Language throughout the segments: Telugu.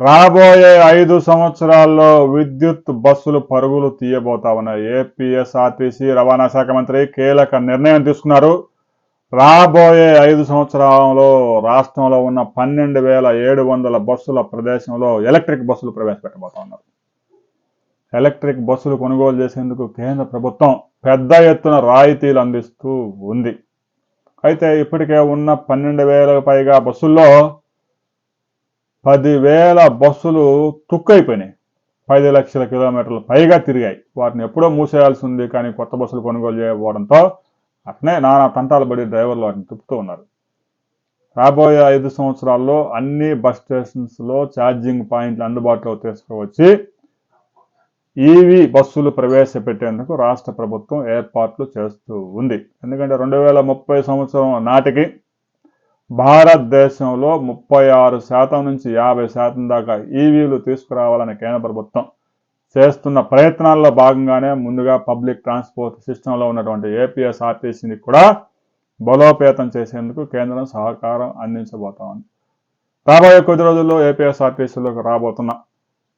రాబోయే 5 సంవత్సరాల్లో విద్యుత్ బస్సులు పరుగులు తీయబోతా ఉన్నాయి. ఏపీఎస్ఆర్టీసీ రవాణా శాఖ మంత్రి కీలక నిర్ణయం తీసుకున్నారు. రాబోయే 5 సంవత్సరాలలో రాష్ట్రంలో ఉన్న 12,700 బస్సుల ప్రదేశంలో ఎలక్ట్రిక్ బస్సులు ప్రవేశపెట్టబోతా ఉన్నారు. ఎలక్ట్రిక్ బస్సులు కొనుగోలు చేసేందుకు కేంద్ర ప్రభుత్వం పెద్ద ఎత్తున రాయితీలు అందిస్తూ ఉంది. అయితే ఇప్పటికే ఉన్న 12,000 పైగా బస్సుల్లో 10,000 బస్సులు తుక్కైపోయినాయి. 10 లక్షల కిలోమీటర్లు పైగా తిరిగాయి. వాటిని ఎప్పుడో మూసేయాల్సి ఉంది, కానీ కొత్త బస్సులు కొనుగోలు చేయకపోవడంతో అట్నే నానా తంటాలు పడి డ్రైవర్లు వాటిని తిప్పుతూ ఉన్నారు. రాబోయే 5 సంవత్సరాల్లో అన్ని బస్ స్టేషన్స్లో ఛార్జింగ్ పాయింట్లు అందుబాటులో తీసుకువచ్చి ఈవీ బస్సులు ప్రవేశపెట్టేందుకు రాష్ట్ర ప్రభుత్వం ఏర్పాట్లు చేస్తూ ఉంది. ఎందుకంటే 2030 సంవత్సరం నాటికి భారతదేశంలో 36% నుంచి 50% దాకా ఈవీలు తీసుకురావాలని కేంద్ర ప్రభుత్వం చేస్తున్న ప్రయత్నాల్లో భాగంగానే ముందుగా పబ్లిక్ ట్రాన్స్పోర్ట్ సిస్టంలో ఉన్నటువంటి ఏపీఎస్ఆర్టీసీని కూడా బలోపేతం చేసేందుకు కేంద్రం సహకారం అందించబోతా ఉంది. రాబోయే కొద్ది రోజుల్లో ఏపీఎస్ఆర్టీసీలోకి రాబోతున్న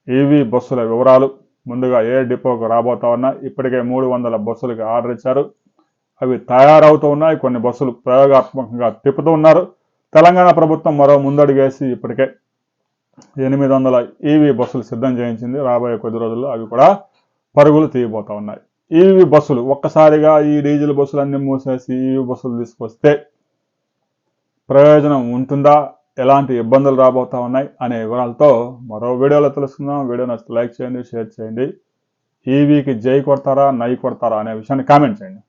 ఈవీ బస్సుల వివరాలు ముందుగా ఏ డిపోకు రాబోతా ఉన్నా. ఇప్పటికే 300 బస్సులకి ఆర్డర్ ఇచ్చారు. అవి తయారవుతూ ఉన్నాయి. కొన్ని బస్సులు ప్రయోగాత్మకంగా తిప్పుతూ ఉన్నారు. తెలంగాణ ప్రభుత్వం మరో ముందడుగేసి ఇప్పటికే 800 ఈవీ బస్సులు సిద్ధం చేయించింది. రాబోయే కొద్ది రోజుల్లో అవి కూడా పరుగులు తీయబోతా ఉన్నాయి. ఈవీ బస్సులు ఒక్కసారిగా ఈ డీజిల్ బస్సులన్నీ మూసేసి ఈవీ బస్సులు తీసుకొస్తే ప్రయోజనం ఉంటుందా, ఎలాంటి ఇబ్బందులు రాబోతా ఉన్నాయి అనే వివరాలతో మరో వీడియోలో తెలుసుకుందాం. వీడియో నచ్చితే లైక్ చేయండి, షేర్ చేయండి. ఈవీకి జై కొడతారా, నై కొడతారా అనే విషయాన్ని కామెంట్ చేయండి.